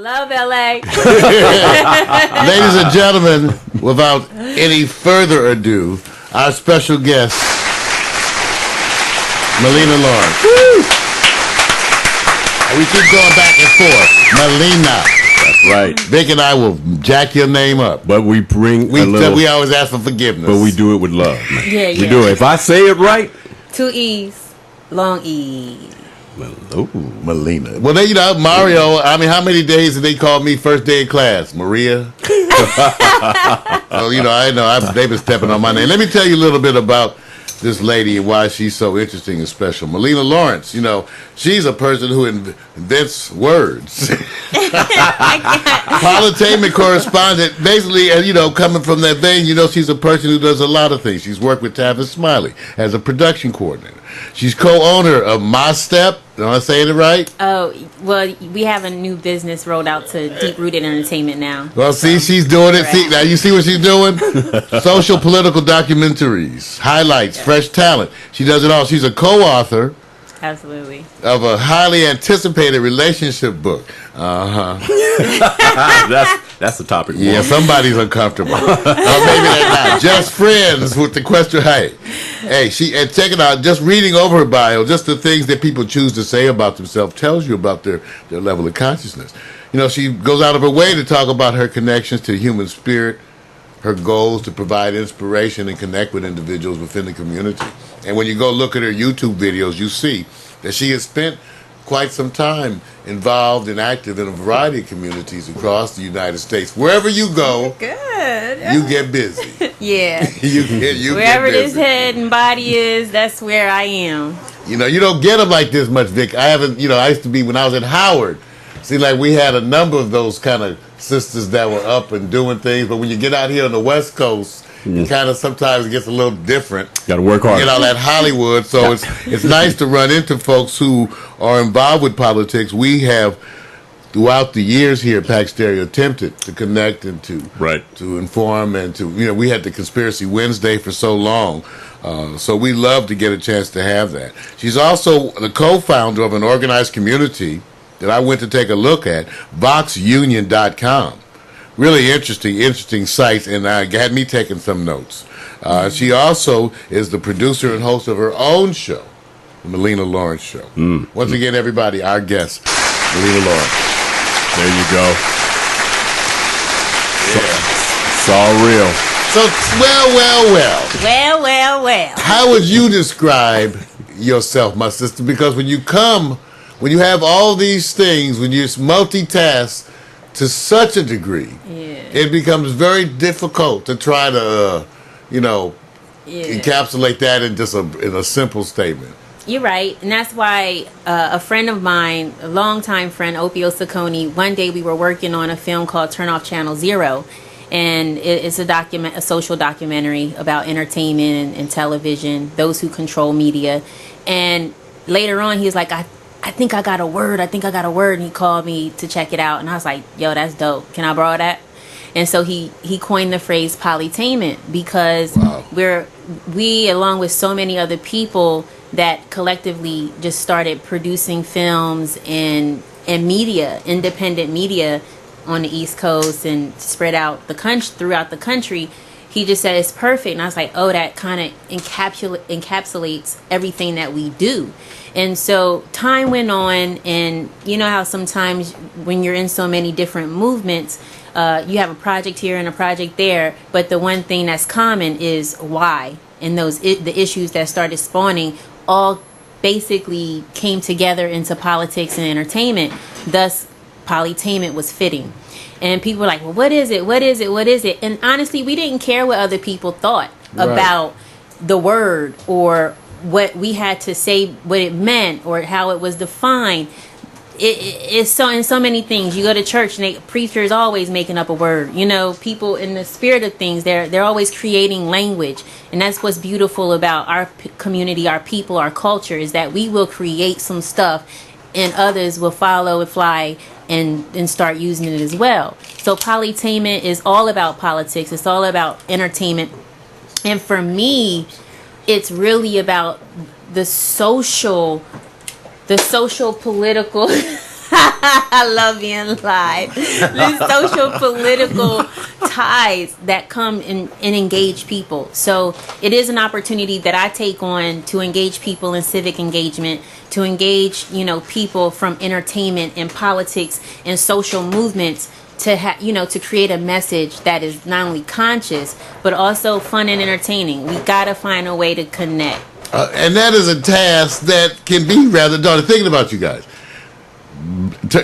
Love LA. Ladies and gentlemen, without any further ado, our special guest, Maleena Lawrence. Woo! We keep going back and forth. Maleena. That's right. Vic and I will jack your name up. But we bring we always ask for forgiveness. But we do it with love. Yeah. We do it. If I say it right. 2 E's. Long E. Ooh, Maleena. Well, you know, Mario, I mean, how many days did they call me first day of class? Maria? So, you know, they've been stepping on my name. Let me tell you a little bit about this lady and why she's so interesting and special. Maleena Lawrence, you know, she's a person who invents words. Politainment correspondent, basically, you know, coming from that vein, you know, she's a person who does a lot of things. She's worked with Tavis Smiley as a production coordinator. She's co-owner of My Step. Am I saying it right? Oh, well, we have a new business rolled out to Deep Rooted Entertainment now. Well, see, she's doing it. See, now you see what she's doing? Social political documentaries, highlights, fresh talent. She does it all. She's a co-author. Absolutely. Of a highly anticipated relationship book. That's the topic. Yeah, somebody's uncomfortable. Or maybe they're not. Just friends with the question. Hey, and check it out. Just reading over her bio, just the things that people choose to say about themselves tells you about their level of consciousness. You know, she goes out of her way to talk about her connections to the human spirit, her goals to provide inspiration and connect with individuals within the community. And when you go look at her YouTube videos, you see that she has spent quite some time involved and active in a variety of communities across the United States. Wherever you go, good, you get busy. Yeah. you Wherever get busy. this head and body is, that's where I am. You know, you don't get them like this much, Vic. I used to be, when I was at Howard, see, like we had a number of those kind of sisters that were up and doing things, but when you get out here on the West Coast, it kind of sometimes gets a little different. Got to work hard. Get all that Hollywood, so it's nice to run into folks who are involved with politics. We have, throughout the years here at Pax Stereo, attempted to connect and to inform and to, you know, we had the Conspiracy Wednesday for so long. So we love to get a chance to have that. She's also the co-founder of an organized community that I went to take a look at, VoxUnion.com. Really interesting sites, and had me taking some notes. She also is the producer and host of her own show, the Maleena Lawrence Show. Once again, everybody, our guest, Maleena Lawrence. There you go. Yeah. It's all real. So, Well. How would you describe yourself, my sister? Because when you have all these things, when you multitask to such a degree, it becomes very difficult to try to, encapsulate that in just in a simple statement. You're right, and that's why a friend of mine, a longtime friend, Opio Saccone, one day we were working on a film called Turn Off Channel Zero, and it's a social documentary about entertainment and television, those who control media. And later on, he was like, I think I got a word, and he called me to check it out, and I was like, yo, that's dope. Can I borrow that? And so he coined the phrase polytainment, because we, along with so many other people that collectively just started producing films and media, independent media on the East Coast and spread out throughout the country, he just said it's perfect. And I was like, oh, that kind of encapsulates everything that we do. And so time went on, and you know how sometimes when you're in so many different movements, you have a project here and a project there, but the one thing that's common is why. And the issues that started spawning all basically came together into politics and entertainment. Thus, polytainment was fitting. And people were like, well, what is it? And honestly, we didn't care what other people thought about the word or what we had to say, what it meant or how it was defined. It's so in so many things. You go to church and preachers always making up a word. You know, people in the spirit of things, they're always creating language. And that's what's beautiful about our community, our people, our culture, is that we will create some stuff and others will follow and fly and start using it as well. So polytainment is all about politics. It's all about entertainment. And for me, it's really about the social political I love being live. There's social political ties that come and engage people. So it is an opportunity that I take on to engage people in civic engagement, to engage, people from entertainment and politics and social movements, to to create a message that is not only conscious but also fun and entertaining. We gotta find a way to connect. And that is a task that can be rather daunting. Thinking about you guys,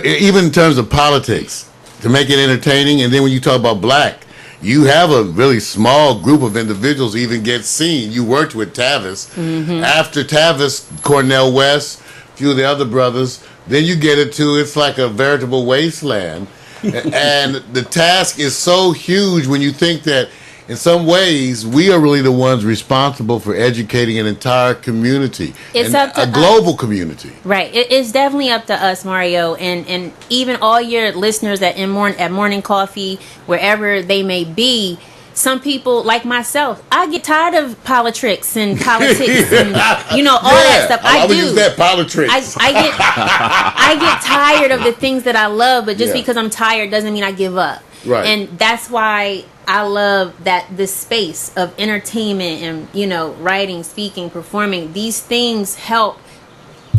even in terms of politics, to make it entertaining. And then when you talk about black, you have a really small group of individuals even get seen. You worked with Tavis. Mm-hmm. After Tavis, Cornel West, a few of the other brothers, then you get into it's like a veritable wasteland. And the task is so huge when you think that in some ways we are really the ones responsible for educating an entire community. It's up to a global community. Right. It's definitely up to us, Mario, and even all your listeners at Morning Coffee, wherever they may be. Some people, like myself, I get tired of politics and politics and all that stuff. I do use that politics. I get tired of the things that I love, but just because I'm tired doesn't mean I give up. Right. And that's why I love that this space of entertainment and writing, speaking, performing. These things help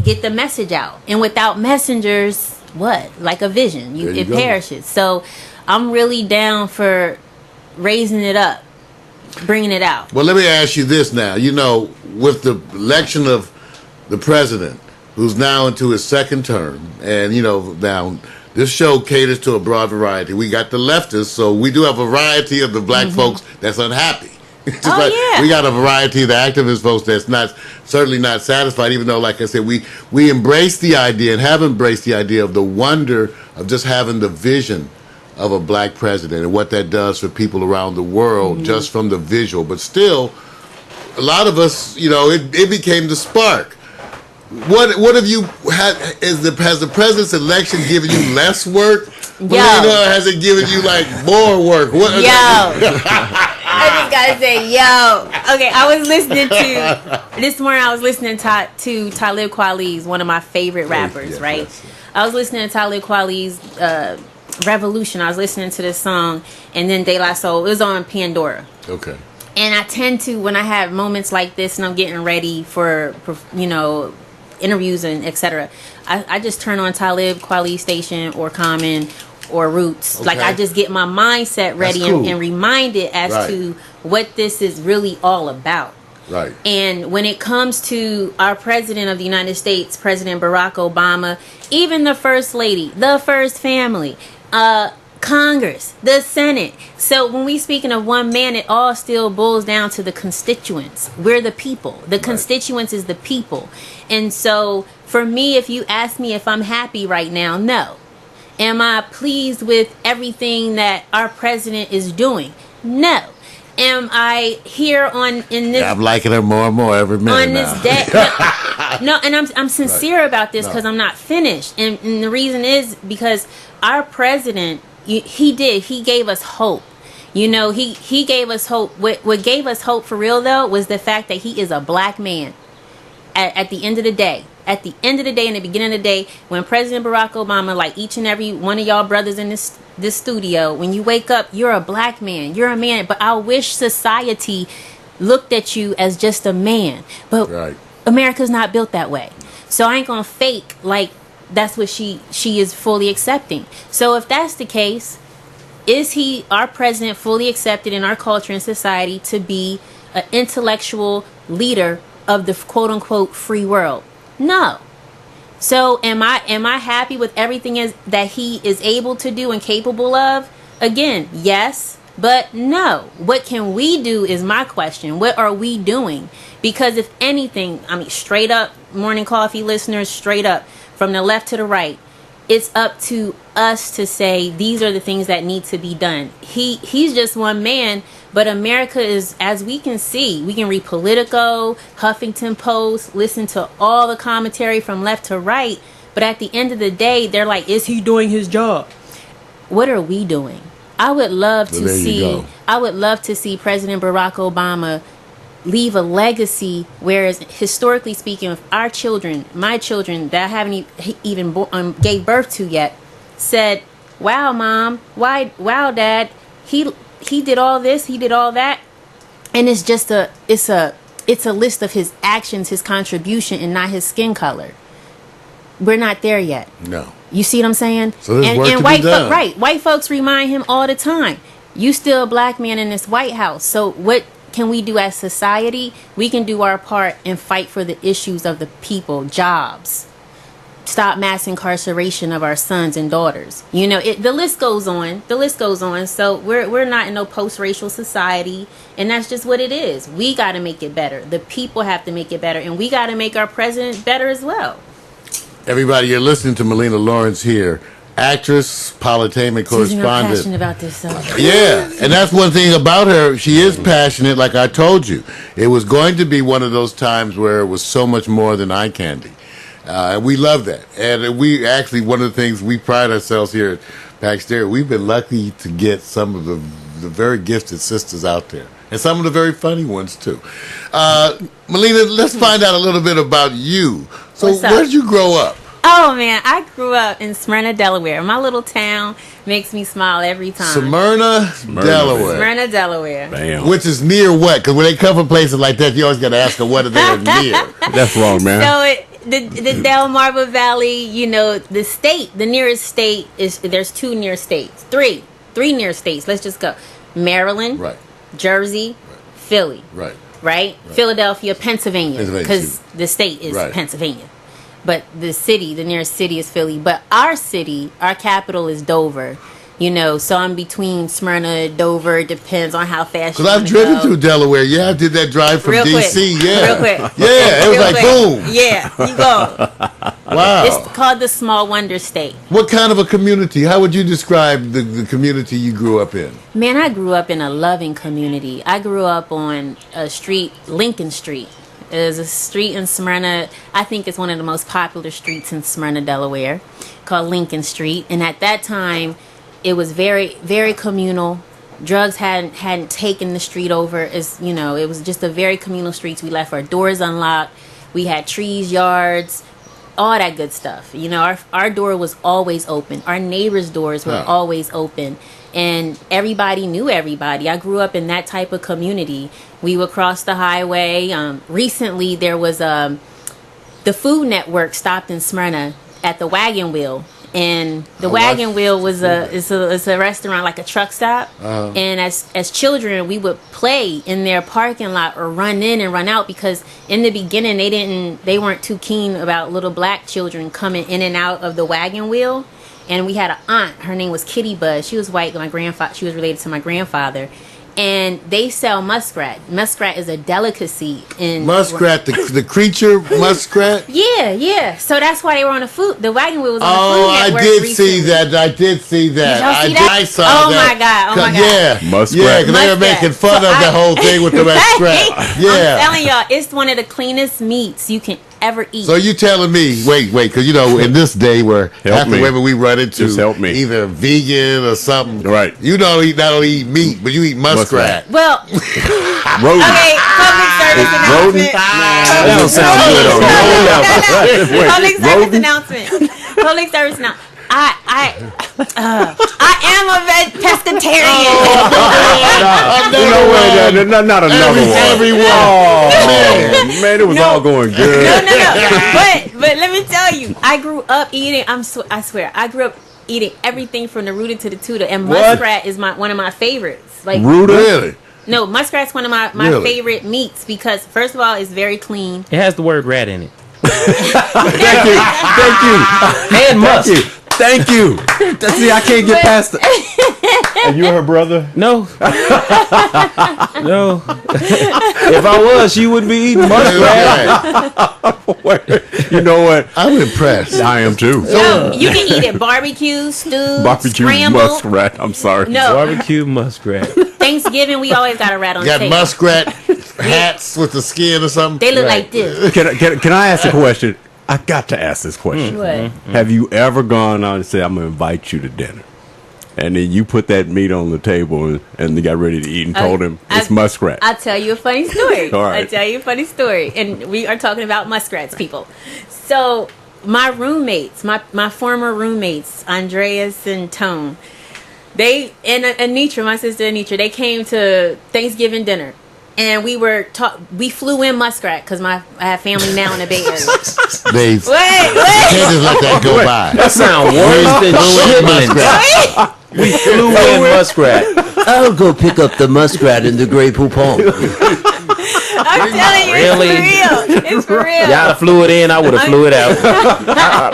get the message out. And without messengers, what? Like a vision, it perishes. So I'm really down for raising it up, bringing it out. Well, let me ask you this now. With the election of the president, who's now into his second term, and, now this show caters to a broad variety. We got the leftists, so we do have a variety of the black folks that's unhappy. We got a variety of the activist folks that's certainly not satisfied, even though, like I said, we embrace the idea and have embraced the idea of the wonder of just having the vision of a black president and what that does for people around the world just from the visual. But still, a lot of us, it became the spark. What have you had? Has the president's election given you less work? Maleena, has it given you more work? I just gotta say, okay, I was listening to this morning. I was listening to Talib Kweli's, one of my favorite rappers, right? Yes. I was listening to Talib Kweli's Revolution. I was listening to this song, and then De La Soul. It was on Pandora. Okay. And I tend to, when I have moments like this and I'm getting ready for interviews and etc., I just turn on Talib Kweli Station or Common or Roots. Okay. I just get my mindset ready and reminded as to what this is really all about. Right. And when it comes to our president of the United States, President Barack Obama, even the First Lady, the First Family, Congress, the Senate. So when we speaking of one man, it all still boils down to the constituents. We're the people. The constituents is the people. And so for me, if you ask me if I'm happy right now, no. Am I pleased with everything that our president is doing? No. Am I here in this? I'm liking her more and more every minute on now. This day. No, and I'm sincere about this because I'm not finished, and the reason is because our president, he gave us hope. He gave us hope. What gave us hope for real though was the fact that he is a black man. At the end of the day, in the beginning of the day, when President Barack Obama, like each and every one of y'all brothers in this studio, when you wake up, you're a black man. You're a man. But I wish society looked at you as just a man. But America's not built that way. So I ain't gonna fake like that's what she is fully accepting. So if that's the case, is he, our president, fully accepted in our culture and society to be an intellectual leader of the quote unquote free world? No. So am I happy with everything that he is able to do and capable of? Again, yes, but no. What can we do is my question. What are we doing? Because if anything, I mean, straight up, Morning Coffee listeners, straight up, from the left to the right, it's up to us to say these are the things that need to be done. He's just one man, but America is, as we can see, we can read Politico, Huffington Post, listen to all the commentary from left to right, but at the end of the day, they're like, is he doing his job? What are we doing? I would love to see President Barack Obama leave a legacy, whereas historically speaking, if our children, my children that I haven't even gave birth to yet, said, "Wow, Mom, wow, Dad, he did all this, he did all that," and it's just a list of his actions, his contribution, and not his skin color. We're not there yet. No. You see what I'm saying? So there's work to white be done. Right. White folks remind him all the time, "You still a black man in this White House." So what can we do as society? We can do our part and fight for the issues of the people, jobs. Stop mass incarceration of our sons and daughters. You know, the list goes on. The list goes on. So we're not in no post-racial society, and that's just what it is. We got to make it better. The people have to make it better, and we got to make our president better as well. Everybody, you're listening to Maleena Lawrence here, actress, politainment correspondent. I'm passionate about this subject. Yeah, and that's one thing about her. She is passionate, like I told you. It was going to be one of those times where it was so much more than eye candy. And we love that. And we actually, one of the things we pride ourselves here at Baxter, we've been lucky to get some of the very gifted sisters out there. And some of the very funny ones, too. Maleena, let's find out a little bit about you. So where did you grow up? Oh, man, I grew up in Smyrna, Delaware. My little town makes me smile every time. Smyrna, Delaware. Smyrna, Delaware. Damn. Which is near what? Because when they come from places like that, you always got to ask them what are they near. That's wrong, man. So the Delmarva Valley, you know, the nearest state there's two near states. Three near states. Let's just go. Maryland, Right. Jersey, Right. Philly. Right. Philadelphia, Pennsylvania, because the state is Right. Pennsylvania. But the nearest city is Philly. But our capital is Dover. You know, so I'm between Smyrna, Dover. It depends on how fast you Because I've driven through Delaware. Yeah, I did that drive from Real D.C. quick. Yeah. Real quick. Yeah, it was Real like, quick. boom. Yeah, you go. Wow. It's called the Small Wonder State. What kind of a community? How would you describe the community you grew up in? Man, I grew up in a loving community. I grew up on a street, Lincoln Street. There's a street in Smyrna. I think it's one of the most popular streets in Smyrna, Delaware, called Lincoln Street. And at that time, it was very, very communal. Drugs hadn't taken the street over. As you know, it was just a very communal streets. We left our doors unlocked. We had trees, yards, all that good stuff. You know, our door was always open. Our neighbors' doors were always open. And everybody knew everybody. I grew up in that type of community. We would cross the highway. Recently, there was the Food Network stopped in Smyrna at the Wagon Wheel. And the Wagon Wheel was a restaurant, like a truck stop. And as children, we would play in their parking lot or run in and run out, because in the beginning they weren't too keen about little black children coming in and out of the Wagon Wheel. And we had an aunt. Her name was Kitty Buzz. She was white. She was related to my grandfather. And they sell muskrat. Muskrat is a delicacy in Muskrat, the creature muskrat. Yeah. So that's why they were on the Wagon Wheel was on the Food Network. I did recently. see that. I did see that. Did y'all see that? I saw Oh that. my god. Yeah, Muskrat. Yeah, because they were Muskrat. making fun of the whole thing with the muskrat. Yeah. I'm telling y'all, it's one of the cleanest meats you can ever eat. So you telling me, wait, because you know, in this day where half the women we run into either vegan or something, right? You not only eat meat, but you eat muskrat. Well, rodent. Okay, public service announcement. That don't sound good on no. Public service announcement. Public service announcement. I am a pescatarian. You know what? Not another one. Everyone. Oh man, it was all going good. No. But let me tell you, I grew up eating. I swear, I grew up eating everything from the rooter to the tutor, and muskrat is one of my favorites. Like rooter, really? No, muskrat's one of my favorite meats because first of all, it's very clean. It has the word rat in it. Thank you. And musk. Thank you. See, I can't get past it. And you her brother? No. No. If I was, you wouldn't be eating muskrat. You know what? I'm impressed. I am too. No, you can eat it barbecue, stewed, Barbecue scrambled. muskrat. I'm sorry. No. Barbecue muskrat. Thanksgiving, we always got a rat on the Got table. muskrat hats with the skin or something. They look like this. Can I ask a question? I got to ask this question. What? Have you ever gone on and said, I'm going to invite you to dinner? And then you put that meat on the table and they got ready to eat and told him it's muskrat. I'll tell you a funny story. All right. I'll tell you a funny story. And we are talking about muskrats, people. So my roommates, my former roommates, Andreas and Tone, they and Anitra, my sister Anitra, they came to Thanksgiving dinner. And we flew in Muskrat because I have family now in the Bay Area. Dave, wait. You can't just let that go by. That sounds worse than shipments. We flew in Muskrat. I'll go pick up the muskrat in the Grey Poupon. I'm telling you, Really? it's for real. It's for real. Y'all flew it in. I would have flew it out.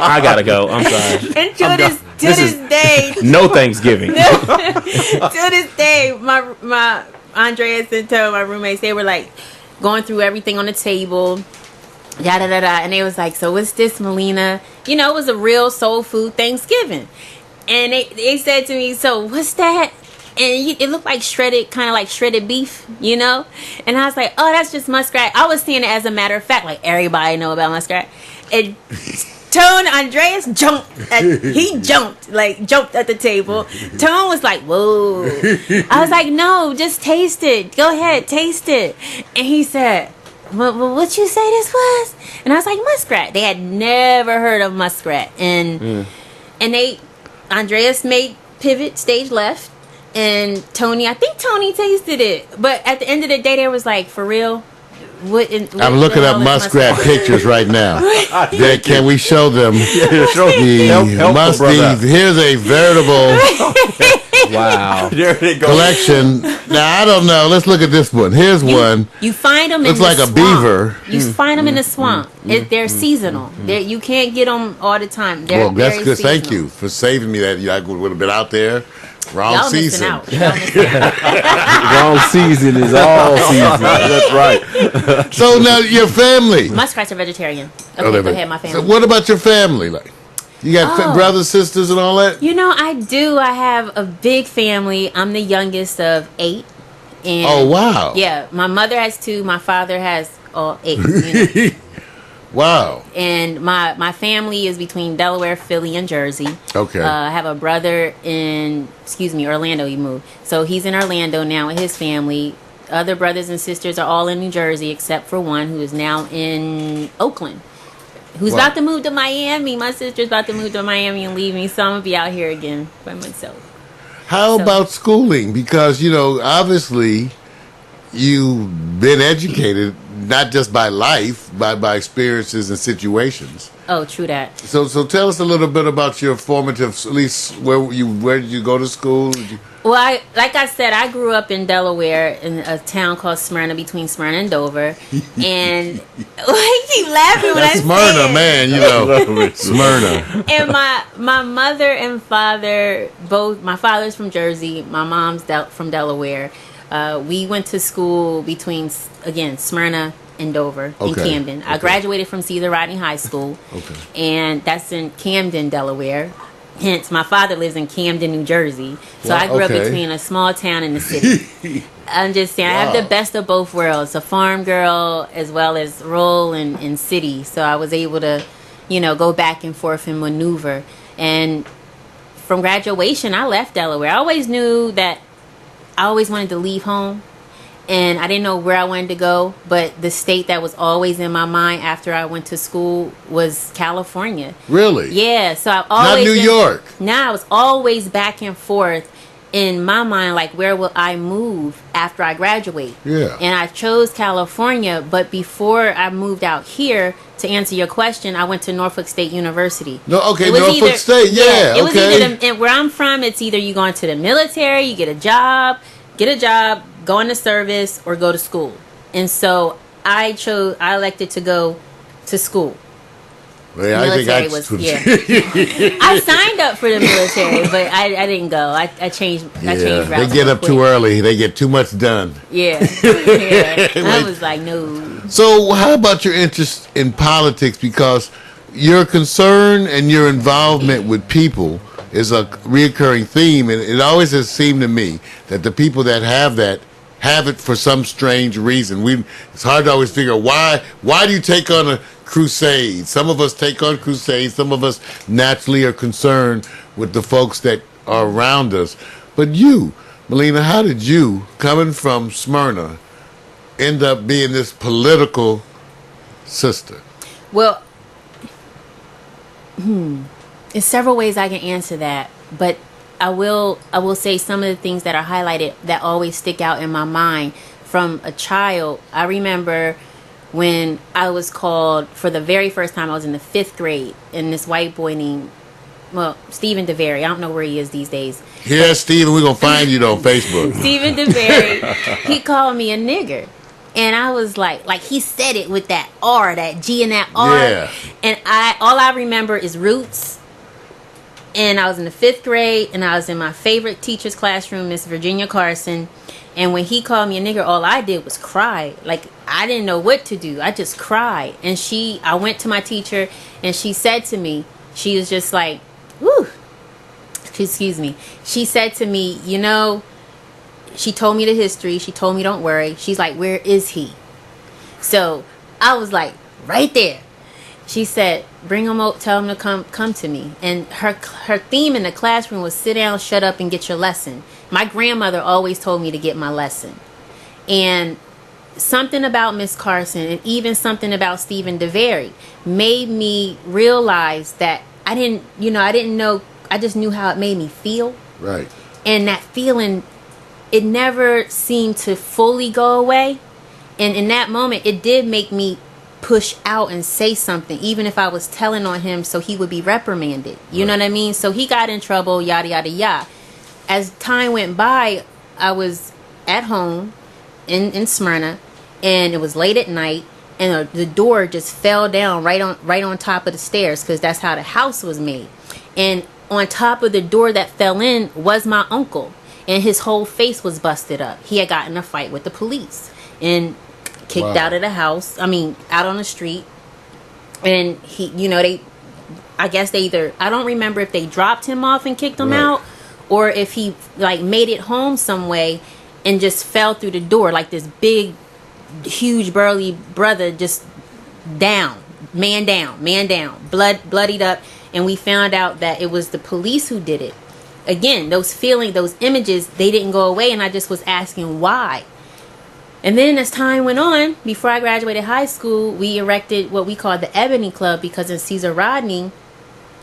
I gotta go. I'm sorry. And to this day, No Thanksgiving. to this day, my Andreas and Toe, my roommates, they were like going through everything on the table, yada da da, and they was like, "So what's this, Maleena?" You know, it was a real soul food Thanksgiving, and they said to me, "So what's that?" And it looked like kind of like shredded beef, you know. And I was like, "Oh, that's just muskrat." I was seeing it as a matter of fact, like everybody know about muskrat. And Tone, Andreas jumped at the table. Tone was like, "Whoa." I was like, "No, just taste it. Go ahead, taste it." And he said, what you say this was? And I was like, muskrat. They had never heard of muskrat. And Andreas made pivot, stage left. And I think Tony tasted it. But at the end of the day, they was like, for real? I'm looking up muskrat pictures right now. Can we show them Help Here's a veritable Wow. There they go. collection. Now I don't know. Let's look at this one. Here's one. You find them Looks in the like a swamp. beaver. You find them in the swamp. They're seasonal. You can't get them all the time. They're Well, that's very good. seasonal. Thank you for saving me that. I would have been out there. Wrong Y'all season. missing out. Y'all missing out. Wrong season is all season. That's right. So now your family. Muskrats are vegetarian. Okay, Oh, go they're- ahead, my So family. what about your family? Like, you got Oh. brothers, sisters, and all that? You know, I do. I have a big family. I'm the youngest of 8. And Oh, wow. Yeah, my mother has 2. My father has 8. You know? Wow. And my family is between Delaware, Philly, and Jersey. Okay. I have a brother in, Orlando. He moved. So he's in Orlando now with his family. Other brothers and sisters are all in New Jersey except for one who is now in Oakland. Who's Wow. about to move to Miami. My sister's about to move to Miami and leave me. So I'm going to be out here again by myself. How So- about schooling? Because, obviously you've been educated not just by life, by experiences and situations. Oh, true that. So tell us a little bit about your formative, at least where did you go to school? Well, like I said, I grew up in Delaware in a town called Smyrna, between Smyrna and Dover. And I keep laughing when I say Smyrna, it. man, Smyrna. And my mother and father, both, my father's from Jersey, my mom's from Delaware. We went to school between, again, Smyrna and Dover in Okay. Camden. I graduated from Cesar Rodney High School. Okay. And that's in Camden, Delaware. Hence, my father lives in Camden, New Jersey. So I grew up okay. between a small town and the city. I'm just saying, I have Wow. the best of both worlds. A farm girl as well as rural and city. So I was able to, go back and forth and maneuver. And from graduation, I left Delaware. I always knew that I always wanted to leave home. And I didn't know where I wanted to go, but the state that was always in my mind after I went to school was California. Really? Yeah, so I've Not always New York. Now I was always back and forth in my mind, like where will I move after I graduate? Yeah. And I chose California, but before I moved out here, to answer your question, I went to Norfolk State University. No, okay, It was Norfolk State, yeah, It was okay. either and where I'm from, it's either you go into the military, you get a job, go into service, or go to school. And so I elected to go to school. Yeah, I think Military I was I signed up for the military, but I didn't go. I changed. I changed They routes. get real up too quick. early. They get too much done. Yeah, yeah. I was like, no. So, how about your interest in politics? Because your concern and your involvement with people is a reoccurring theme, and it always has seemed to me that the people that have it for some strange reason. It's hard to always figure why do you take on a crusade? Some of us take on crusades. Some of us naturally are concerned with the folks that are around us. But you, Maleena, how did you, coming from Smyrna, end up being this political sister? Well, There's several ways I can answer that, but I will say some of the things that are highlighted that always stick out in my mind from a child. I remember when I was called for the very first time. I was in the 5th grade, and this white boy named, Stephen DeVary. I don't know where he is these days. Yeah, Stephen, we're going to find you on Facebook. Stephen DeVary, he called me a nigger. And I was like he said it with that R, that G and that R. Yeah. And all I remember is Roots. And I was in the 5th grade, and I was in my favorite teacher's classroom, Miss Virginia Carson. And when he called me a nigger, all I did was cry. Like, I didn't know what to do. I just cried. And I went to my teacher, and she said to me, she was just like, woo. Excuse me. She said to me, she told me the history. She told me, don't worry. She's like, where is he? So I was like, right there. She said, bring him up, tell him to come to me. And her theme in the classroom was sit down, shut up, and get your lesson. My grandmother always told me to get my lesson. And something about Miss Carson, and even something about Stephen DeVary, made me realize that I didn't know, I just knew how it made me feel. Right. And that feeling, it never seemed to fully go away. And in that moment, it did make me push out and say something, even if I was telling on him so he would be reprimanded. You know what I mean? So he got in trouble, yada, yada, yada. As time went by, I was at home in Smyrna, and it was late at night, and the door just fell down right on top of the stairs, because that's how the house was made. And on top of the door that fell in was my uncle, and his whole face was busted up. He had gotten in a fight with the police and kicked out of the house. I mean, out on the street. And he, I guess they either, I don't remember if they dropped him off and kicked him out, or if he made it home some way and just fell through the door like this big, huge, burly brother, just man down, bloodied up. And we found out that it was the police who did it. Again, those images, they didn't go away, and I just was asking why. And then as time went on, before I graduated high school, we erected what we called the Ebony Club, because in Cesar Rodney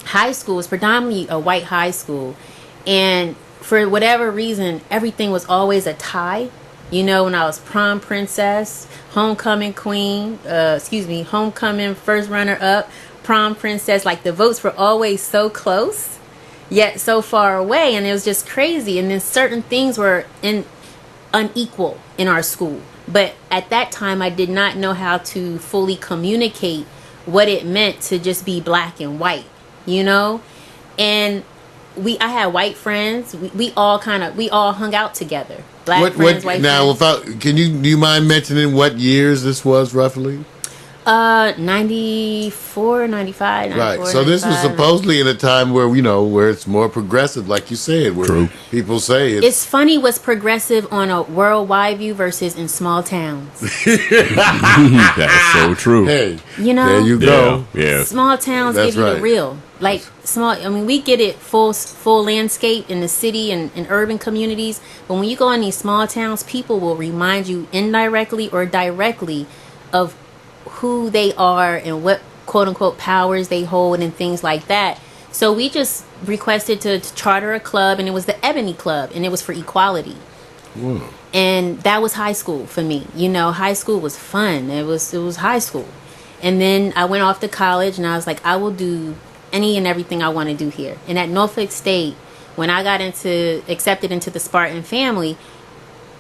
High School was predominantly a white high school. And for whatever reason, everything was always a tie. When I was prom princess, homecoming queen, homecoming first runner up, prom princess, the votes were always so close, yet so far away. And it was just crazy. And then certain things were unequal in our school, but at that time I did not know how to fully communicate what it meant to just be black and white, and I had white friends. We all hung out together, black friends, white friends. Do you mind mentioning what years this was roughly? 94, 95, 94, right. So this was supposedly in a time where, where it's more progressive, like you said, where True. People say it's funny what's progressive on a worldwide view versus in small towns. That's so true. Hey, there you go. Yeah. Small towns give you the real. We get it full landscape in the city and in urban communities, but when you go in these small towns, people will remind you indirectly or directly of who they are and what quote unquote powers they hold and things like that. So we just requested to charter a club, and it was the Ebony Club, and it was for equality. Whoa. And that was high school for me. High school was fun. It was high school. And then I went off to college, and I was like, I will do any and everything I want to do here. And at Norfolk State, when I got accepted into the Spartan family,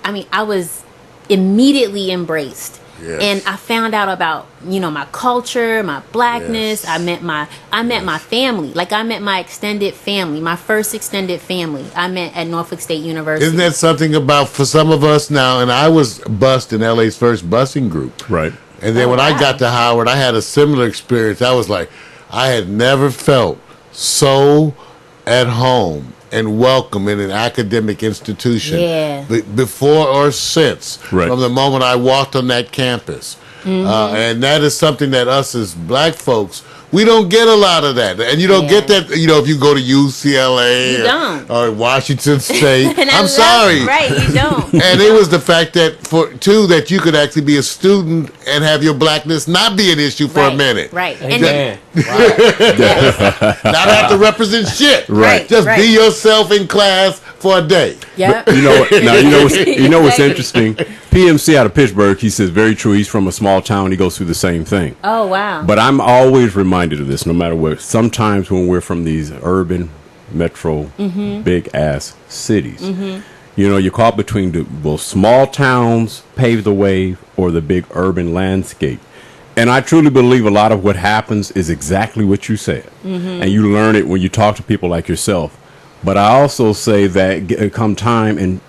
I was immediately embraced. Yes. And I found out about, my culture, my blackness. Yes. I met my family. I met my extended family, my first extended family. I met at Norfolk State University. Isn't that something about, for some of us now, and I was bussed in LA's first busing group. Right. And then when I got to Howard, I had a similar experience. I was like, I had never felt so at home and welcome in an academic institution before or since. Right. From the moment I walked on that campus, And that is something that us as black folks, we don't get a lot of that. And you don't get that, if you go to UCLA or Washington State. I'm sorry. Right, you don't. And it was the fact that, that you could actually be a student and have your blackness not be an issue for a minute. Right. Amen. Not have to represent shit. Right. Just be yourself in class for a day. Yeah. You know what's interesting? PMC out of Pittsburgh, he says very true. He's from a small town. He goes through the same thing. Oh, wow. But I'm always reminded of this, no matter what. Sometimes when we're from these urban, metro, big ass cities, you're caught between the small towns pave the way or the big urban landscape. And I truly believe a lot of what happens is exactly what you said. And you learn it when you talk to people like yourself. But I also say that come time and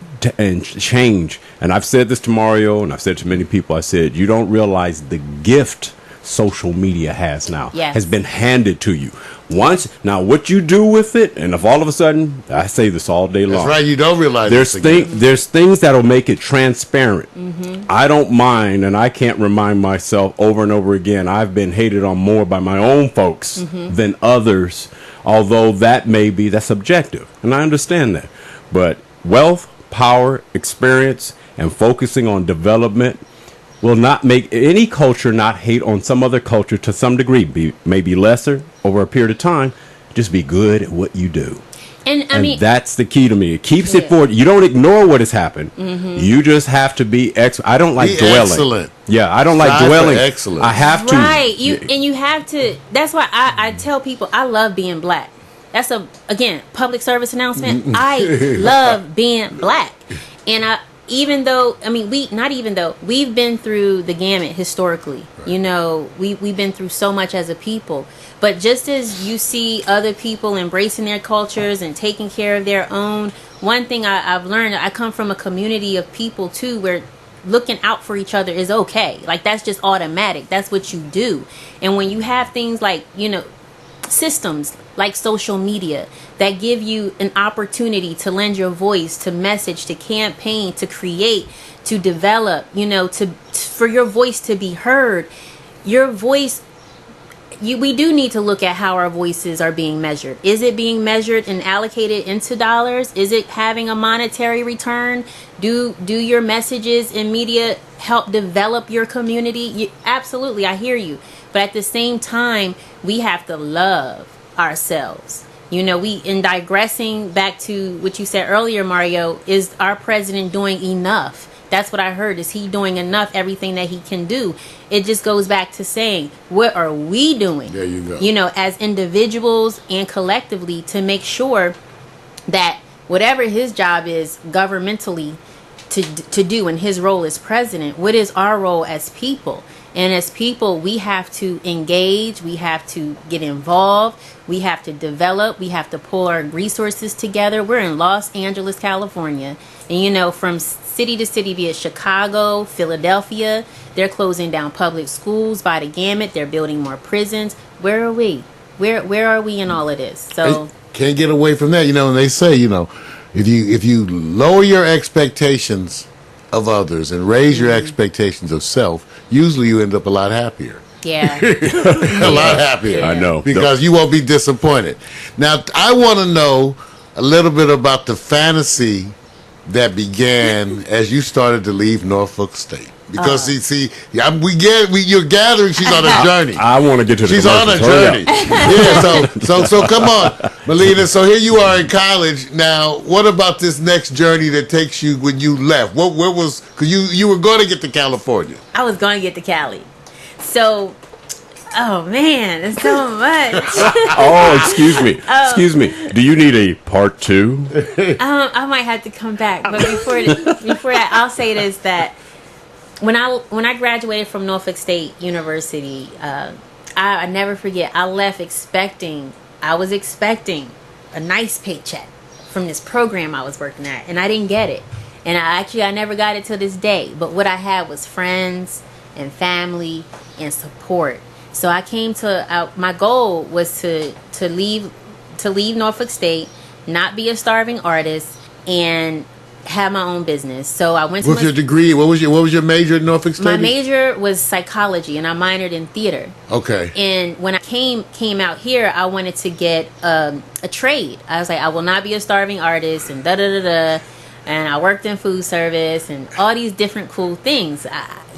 change. And I've said this to Mario, and I've said to many people, I said, you don't realize the gift social media has now. Yes. Has been handed to you. Now what you do with it, and if all of a sudden, I say this all day long. That's right, you don't realize there's things that'll make it transparent. I don't mind, and I can't remind myself over and over again, I've been hated on more by my own folks than others, although that's subjective, and I understand that. But wealth, power, experience, and focusing on development will not make any culture not hate on some other culture to some degree, maybe lesser over a period of time. Just be good at what you do. And I mean, that's the key to me. It keeps it forward. You don't ignore what has happened. You just have to be I don't like dwelling. Excellent. Yeah, I don't like dwelling. Excellent. I have to. Right. You have to. That's why I tell people I love being black. That's again, public service announcement. I love being black. And we've been through the gamut historically. Right. We've been through so much as a people. But just as you see other people embracing their cultures and taking care of their own, one thing I've learned, I come from a community of people too where looking out for each other is okay. Like, that's just automatic. That's what you do. And when you have things like, systems like social media that give you an opportunity to lend your voice, to message, to campaign, to create, to develop, for your voice to be heard. Your voice, we do need to look at how our voices are being measured. Is it being measured and allocated into dollars? Is it having a monetary return? Do your messages in media help develop your community? Absolutely, I hear you. But at the same time, we have to love ourselves. In digressing back to what you said earlier, Mario, is our president doing enough? That's what I heard. Is he doing enough, everything that he can do? It just goes back to saying, what are we doing? There you go. As individuals and collectively to make sure that whatever his job is governmentally to do in his role as president, what is our role as people? And as people, we have to engage, we have to get involved, we have to develop, we have to pull our resources together. We're in Los Angeles, California. And from city to city, be it Chicago, Philadelphia, they're closing down public schools by the gamut. They're building more prisons. Where are we? Where are we in all of this? So can't get away from that. And they say, if you lower your expectations of others and raise your expectations of self, usually you end up a lot happier. Yeah. A lot happier. I know. Because you won't be disappointed. Now, I want to know a little bit about the fantasy that began as you started to leave Norfolk State. Because you're gathering. She's on a journey. I want to get to the She's on a journey. Yeah. So come on, Maleena. So here you are in college now. What about this next journey that takes you when you left? What was? Because you were going to get to California. I was going to get to Cali. So, oh man, there's so much. Excuse me. Do you need a part 2? I might have to come back. But before that, I'll say this, that when I graduated from Norfolk State University, I never forget, I left I was expecting a nice paycheck from this program I was working at, and I didn't get it. And I never got it to this day. But what I had was friends and family and support. So I came to my goal was to leave Norfolk State, not be a starving artist, and have my own business. So I went to What's your degree? What was your major at Norfolk State? my major was psychology, and I minored in theater. Okay. And when I came out here, I wanted to get a trade. I was like, I will not be a starving artist, and da da da da. And I worked in food service and all these different cool things.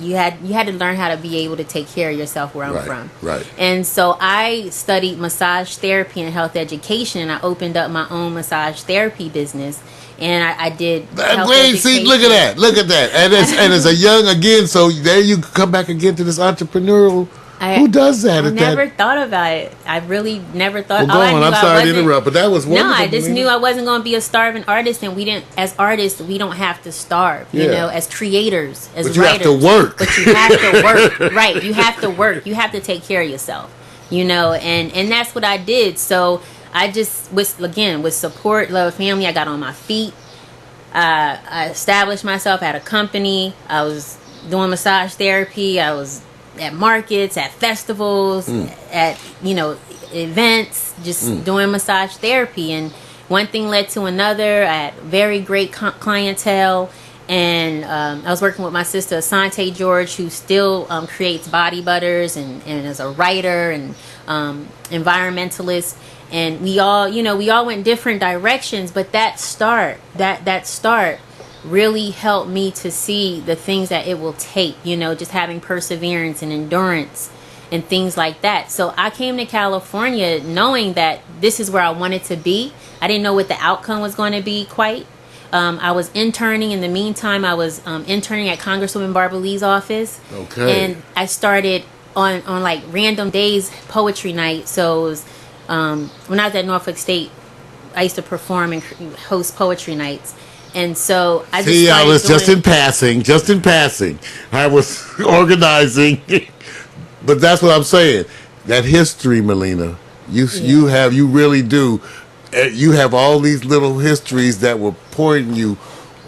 You had to learn how to be able to take care of yourself where I'm from. Right. And so I studied massage therapy and health education, and I opened up my own massage therapy business. And I did. Wait, see, look at that, and as a young again. So there you come back again to this entrepreneurial. Who does that? I never thought about it. I really never thought. Well, go on. I'm sorry to interrupt, but that was wonderful. No, I just knew I wasn't going to be a starving artist, and we didn't. As artists, we don't have to starve. You know, as creators, as but you writers, have to work. But you have to work, right? You have to work. You have to take care of yourself. You know, and that's what I did. So I just with support, love, family. I got on my feet. I established myself at a company. I was doing massage therapy. I was at markets, at festivals, at events, just doing massage therapy. And one thing led to another. I had very great clientele. And I was working with my sister Asante George, who still creates body butters and is a writer and environmentalist. And we all went different directions, but that start really helped me to see the things that it will take, just having perseverance and endurance and things like that. So I came to California knowing that this is where I wanted to be. I didn't know what the outcome was going to be quite. I was interning. In the meantime, I was interning at Congresswoman Barbara Lee's office. Okay. And I started on like random days, poetry night. So it was, when I was at Norfolk State, I used to perform and host poetry nights. And so I just in passing, I was organizing, but that's what I'm saying. That history, Maleena, you really do. You have all these little histories that were pointing you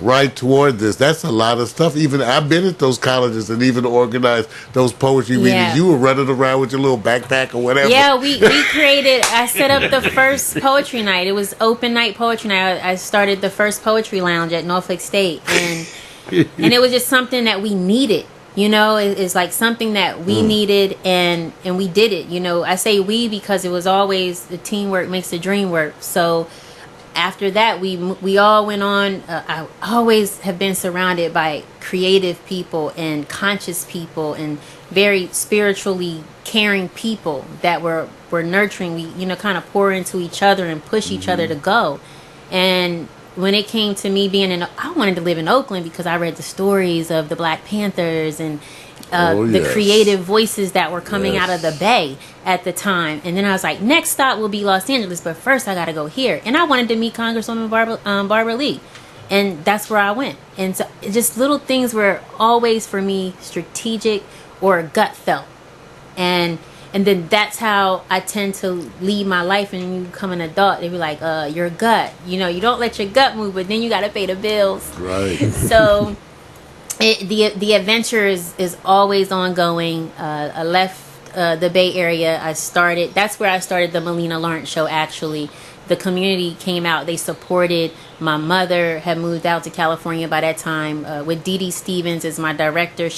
right toward this. That's a lot of stuff. Even I've been at those colleges and even organized those poetry readings. You were running around with your little backpack or whatever. Yeah, we created. I set up the first poetry night. It was open night poetry night. I started the first poetry lounge at Norfolk State, and it was just something that we needed. It's like something that we needed, and we did it. I say we because it was always the teamwork makes the dream work. So after that, we all went on. I always have been surrounded by creative people and conscious people and very spiritually caring people that were nurturing. We kind of pour into each other and push each other to go. And when it came to me I wanted to live in Oakland because I read the stories of the Black Panthers and the creative voices that were coming out of the Bay at the time. And then I was like, next stop will be Los Angeles, but first I got to go here. And I wanted to meet Congresswoman Barbara Lee. And that's where I went. And so just little things were always, for me, strategic or gut felt. And then that's how I tend to lead my life. And you become an adult, they be like, your gut. You don't let your gut move, but then you got to pay the bills. Right. So the adventure is always ongoing. I left the Bay Area. That's where I started the Maleena Lawrence Show, actually. The community came out. They supported. My mother had moved out to California by that time with Dee Dee Stevens as my director.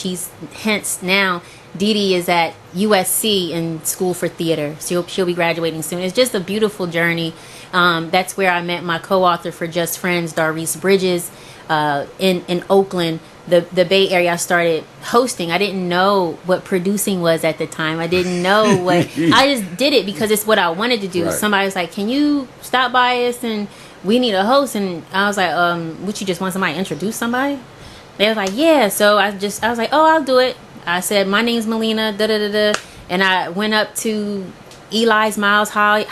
Now Dee Dee is at USC in School for Theater. She'll be graduating soon. It's just a beautiful journey. That's where I met my co-author for Just Friends, Darrice Bridges, in Oakland. The Bay Area. I started hosting. I didn't know what producing was at the time. I didn't know what. I just did it because it's what I wanted to do. Right. Somebody was like, "Can you stop by us and we need a host?" And I was like, "Would you just want somebody to introduce somebody?" They was like, "Yeah." So I was like, "Oh, I'll do it." I said, "My name's Maleena." Da da da da. And I went up to Eli's Miles High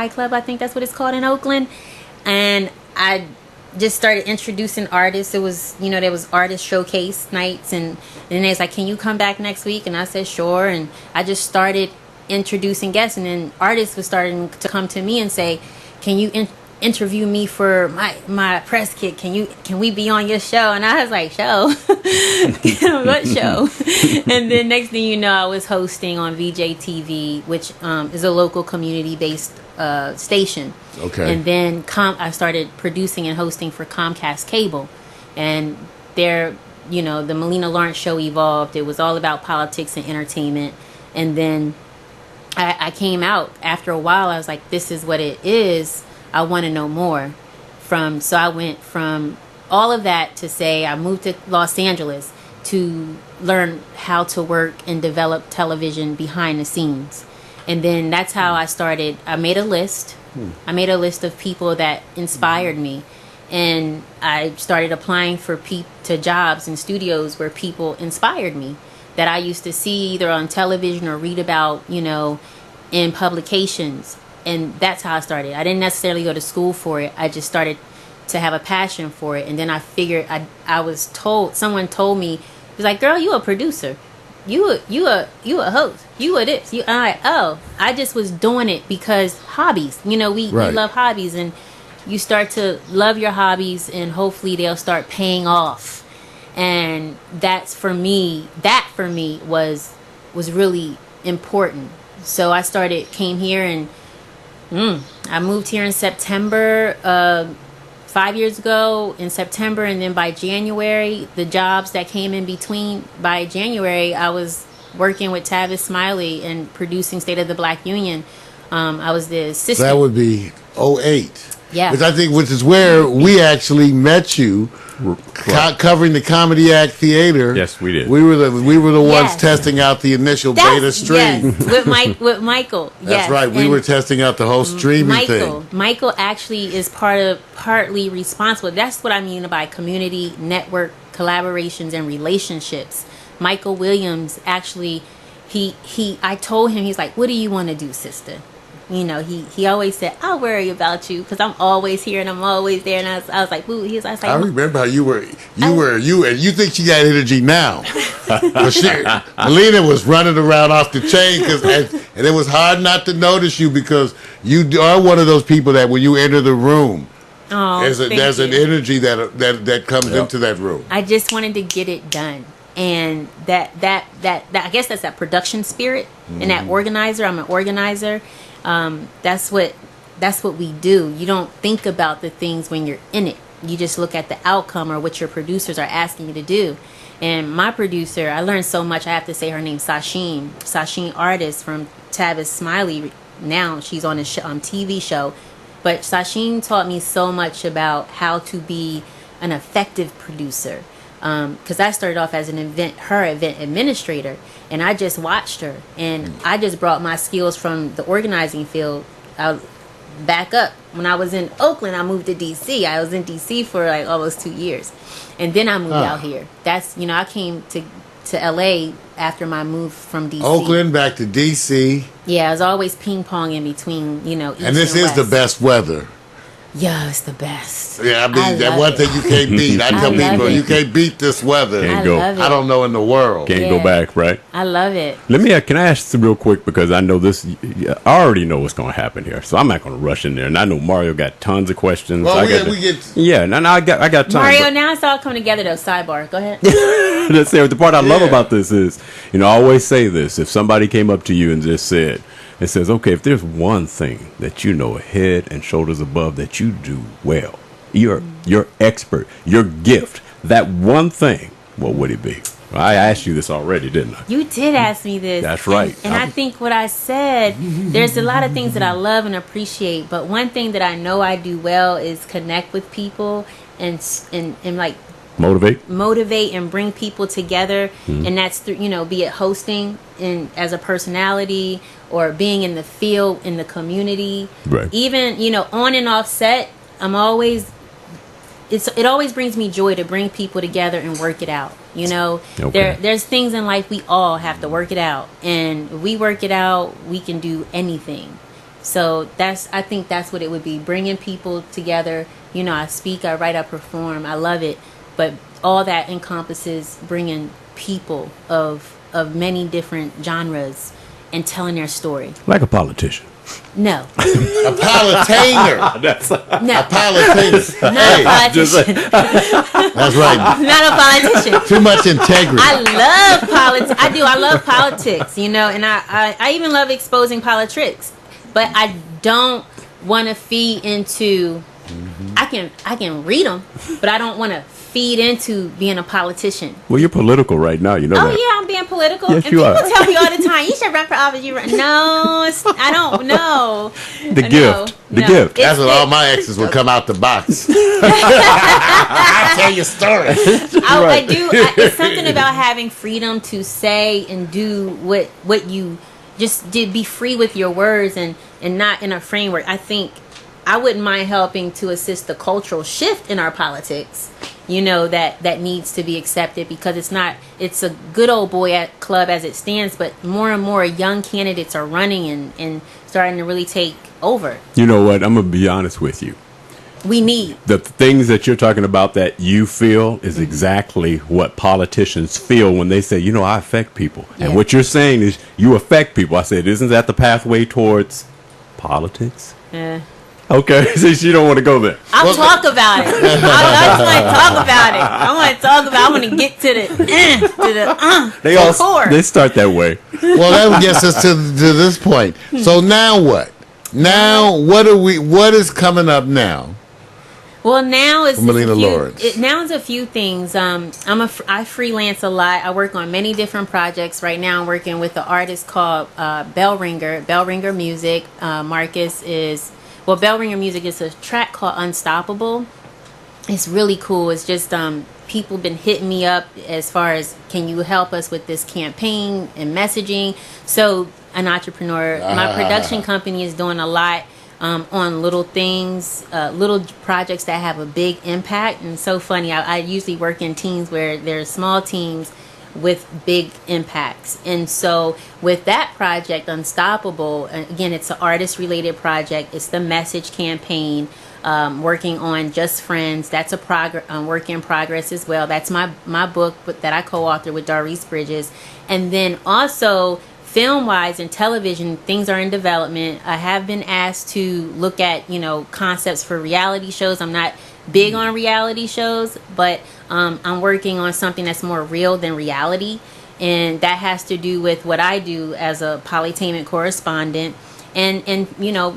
Club. I think that's what it's called in Oakland, and I just started introducing artists. It was, there was artist showcase nights, and then they was like, "Can you come back next week?" And I said, "Sure." And I just started introducing guests, and then artists were starting to come to me and say, "Can you interview me for my press kit. Can we be on your show? And I was like, show? What show? And then next thing you know, I was hosting on VJ TV, which is a local community-based station. Okay. And then I started producing and hosting for Comcast Cable. And there, the Maleena Lawrence show evolved. It was all about politics and entertainment. And then I came out after a while. I was like, this is what it is. I want to know more. So I went from all of that to say I moved to Los Angeles to learn how to work and develop television behind the scenes. And then that's how I started. I made a list. I made a list of people that inspired me. And I started applying to jobs in studios where people inspired me that I used to see either on television or read about, in publications. And that's how I started. I didn't necessarily go to school for it. I just started to have a passion for it. And then I figured I was told, someone told me, it was like, girl, you a producer. You a host. You a this. I'm like, oh, I just was doing it because hobbies. We love hobbies, and you start to love your hobbies, and hopefully they'll start paying off. And that for me was really important. So I came here, and I moved here in September, 5 years ago in September, and then by January, the jobs that came in between, by January, I was working with Tavis Smiley and producing State of the Black Union. I was the assistant. That would be '08. Yeah. Which is where we actually met you, covering the Comedy Act Theater. Yes, we did. We were the ones testing out the initial beta stream. Yes, with Michael. That's right. We were testing out the whole streaming thing. Michael actually is partly responsible. That's what I mean by community network collaborations and relationships. Michael Williams actually, I told him, he's like, what do you want to do, sister? He always said, I'll worry about you because I'm always here and I'm always there. And I was like, ooh, I was like, I remember how you and you think she got energy now. But Maleena was running around off the chain and it was hard not to notice you because you are one of those people that when you enter the room, there's an energy that comes into that room. I just wanted to get it done. And that I guess that's that production spirit and that organizer. I'm an organizer. That's what we do. You don't think about the things when you're in it. You just look at the outcome or what your producers are asking you to do. And my producer, I learned so much. I have to say her name, Sasheen Artist from Tavis Smiley. Now she's on a TV show. But Sasheen taught me so much about how to be an effective producer. Because I started off as an event administrator, and I just watched her, and I just brought my skills from the organizing field back up. When I was in Oakland, I moved to DC. I was in DC for like almost 2 years, and then I moved out here. That's I came to LA after my move from DC. Oakland back to DC. Yeah, I was always ping pong in between, East and this and is the best weather. Yeah, it's the best. Yeah, I mean, that one thing you can't beat. I tell people, you can't beat this weather. Can't go. Love it. I don't know in the world. Can't go back, right? I love it. Can I ask real quick, because I know this, I already know what's going to happen here, so I'm not going to rush in there. And I know Mario got tons of questions. Well, I got time. Mario, now it's all coming together, though. Sidebar. Go ahead. Let's say the part I love about this is, I always say this. If somebody came up to you and just said, it says, okay, if there's one thing that head and shoulders above that you do well, you're expert, your gift, that one thing, what would it be? I asked you this already, didn't I? You did ask me this. That's right. And I think what I said, there's a lot of things that I love and appreciate, but one thing that I know I do well is connect with people and like motivate and bring people together. And that's through, be it hosting as a personality or being in the field, in the community, right. Even on and off set. It always brings me joy to bring people together and work it out. Okay. There's things in life we all have to work it out, and if we work it out, we can do anything. So I think that's what it would be, bringing people together. I speak, I write, I perform, I love it. But all that encompasses bringing people of many different genres and telling their story. Like a politician. No. A politician. No. A politician. Not a politician. That's right. Not a politician. Too much integrity. I love politics. I do. I love politics, and I even love exposing politics. But I don't want to feed into. I can read them, but I don't want to feed into being a politician. Well, you're political right now. You know that. Oh yeah, I'm being political. Yes, and you people are. tell me all the time, you should run for office. No, I don't know. The gift. That's what all my exes would come out the box. I tell you a story. I do. It's something about having freedom to say and do what you just did. Be free with your words and not in a framework. I think I wouldn't mind helping to assist the cultural shift in our politics. That needs to be accepted, because it's a good old boy club as it stands, but more and more young candidates are running and starting to really take over. You know what? I'm going to be honest with you. We need. The things that you're talking about that you feel is exactly what politicians feel when they say, I affect people. Yeah. And what you're saying is you affect people. I said, isn't that the pathway towards politics? Yeah. Okay, since you don't want to go there. I'll talk about it. I just want to talk about it. I want to get to the core. They start that way. Well, that gets us to this point. So now what? Now what is coming up now? Well, now it's Maleena Lawrence. Now it's a few things. I freelance a lot. I work on many different projects. Right now, I'm working with an artist called Bell Ringer Music. Marcus is. Well, Bell Ringer Music is a track called Unstoppable. It's really cool. It's just people been hitting me up as far as, can you help us with this campaign and messaging? So an entrepreneur, my production company is doing a lot on little things, little projects that have a big impact. And so funny, I usually work in teams where there's small teams with big impacts. And so with that project, Unstoppable, again, it's an artist related project. It's the message campaign, working on Just Friends. That's a work in progress as well. That's my book that I co-authored with Doris Bridges. And then also film wise and television, things are in development. I have been asked to look at, concepts for reality shows. I'm not big on reality shows, but I'm working on something that's more real than reality, and that has to do with what I do as a polytainment correspondent, and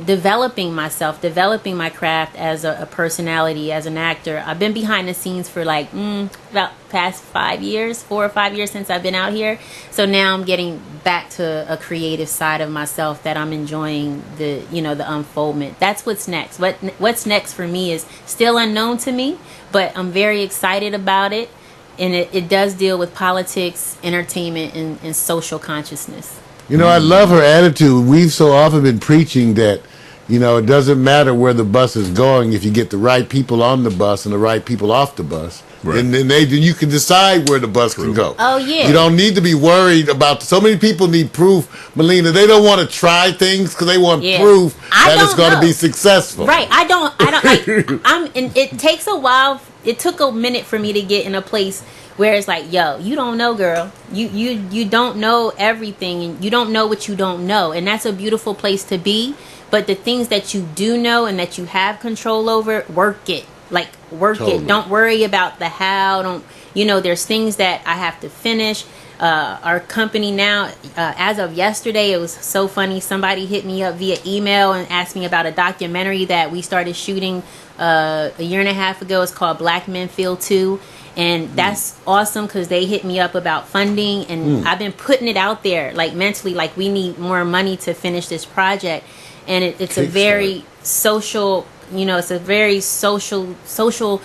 developing myself, developing my craft as a personality, as an actor. I've been behind the scenes for about past 4 or 5 years since I've been out here. So now I'm getting back to a creative side of myself that I'm enjoying the unfoldment. That's what's next. What's next for me is still unknown to me, but I'm very excited about it. And it does deal with politics, entertainment, and social consciousness. I love her attitude. We've so often been preaching that, it doesn't matter where the bus is going if you get the right people on the bus and the right people off the bus. Right. And then you can decide where the bus can go. Oh, yeah. You don't need to be worried about. So many people need proof, Maleena. They don't want to try things because they want proof that it's going to be successful. Right. And it takes a while. It took a minute for me to get in a place where it's like, yo, you don't know, girl. You don't know everything, and you don't know what you don't know. And that's a beautiful place to be. But the things that you do know and that you have control over, work it. Work it. Don't worry about the how. There's things that I have to finish. Our company now, as of yesterday, it was so funny. Somebody hit me up via email and asked me about a documentary that we started shooting a year and a half ago. It's called Black Men Feel Too. And that's awesome because they hit me up about funding. And I've been putting it out there, mentally, we need more money to finish this project. And it's a very social... it's a very social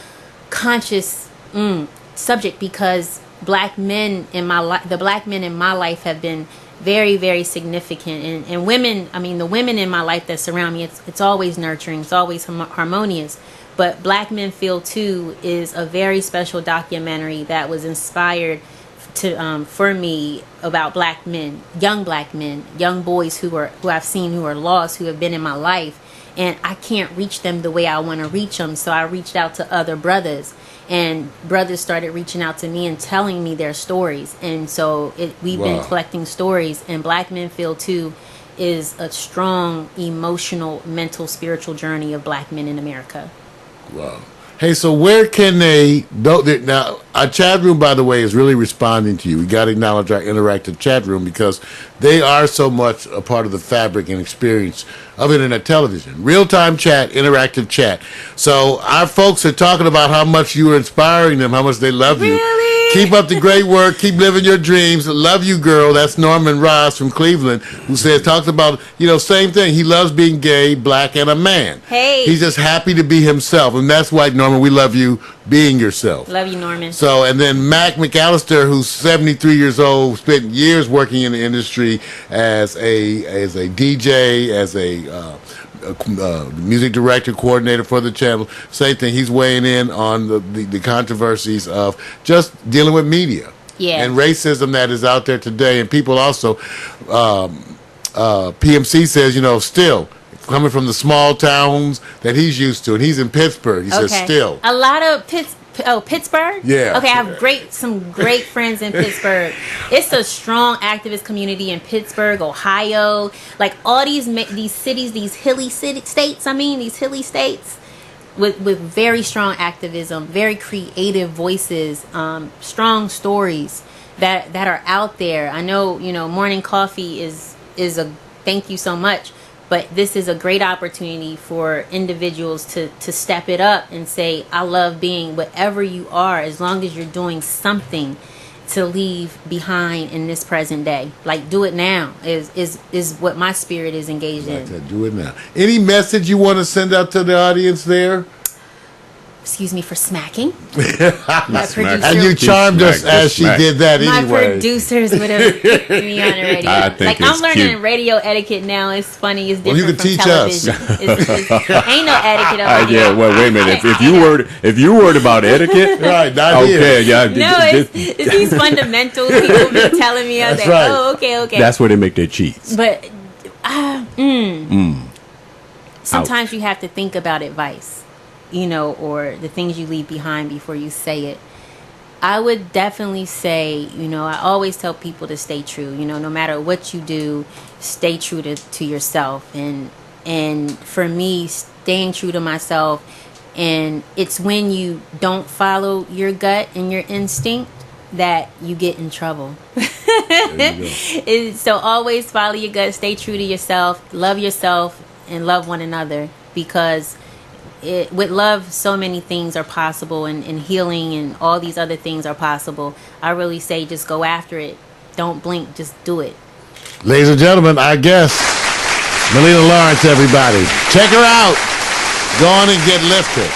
conscious subject, because black men in my life, the black men in my life have been very, very significant. And women, the women in my life that surround me, it's always nurturing, it's always harmonious. But Black Men Feel Too is a very special documentary that was inspired for me about black men, young boys who I've seen who are lost, who have been in my life. And I can't reach them the way I want to reach them. So I reached out to other brothers, and brothers started reaching out to me and telling me their stories. And so we've been collecting stories, and Black Men Feel Too is a strong emotional, mental, spiritual journey of black men in America. Wow. Hey, so where can they now? Our chat room, by the way, is really responding to you. We got to acknowledge our interactive chat room because they are so much a part of the fabric and experience of internet television. Real-time chat, interactive chat. So our folks are talking about how much you are inspiring them, how much they love you. Really? Keep up the great work. Keep living your dreams. Love you, girl. That's Norman Ross from Cleveland, who talks about, same thing. He loves being gay, black, and a man. Hey. He's just happy to be himself. And that's why, Norman, we love you being yourself. Love you, Norman. So, and then Mac McAllister, who's 73 years old, spent years working in the industry as a DJ, as a music director, coordinator for the channel. Same thing. He's weighing in on the controversies of just dealing with media and racism that is out there today. And people also, PMC says, still coming from the small towns that he's used to, and he's in Pittsburgh. He says still a lot of Pittsburgh. Yeah. Okay, I have some great friends in Pittsburgh. It's a strong activist community in Pittsburgh, Ohio. Like all these cities, these hilly states with very strong activism, very creative voices, strong stories that are out there. I know, Morning Coffee is a thank you so much. But this is a great opportunity for individuals to step it up and say, I love being whatever you are, as long as you're doing something to leave behind in this present day. Like, do it now is what my spirit is engaged in. Do it now. Any message you want to send out to the audience there? Excuse me for smacking. And you charmed us as she did that anyway. My producers would have put me on the radio. I'm learning radio etiquette now. It's funny. It's different you can from teach television. us. Ain't no etiquette over here. Yeah, wait a minute. If you worried about etiquette, right? Not okay, here. No, it's these fundamentals people been telling me. I was like, right. oh, okay. That's where they make their cheese. But sometimes you have to think about advice. Or the things you leave behind before you say it. I would definitely say, I always tell people to stay true. No matter what you do, stay true to yourself. And for me, staying true to myself, and it's when you don't follow your gut and your instinct that you get in trouble. So always follow your gut, stay true to yourself, and love one another, because with love, so many things are possible, and healing and all these other things are possible. I really say just go after it. Don't blink. Just do it. Ladies and gentlemen, our guest, Maleena Lawrence, everybody. Check her out. Go on and get lifted.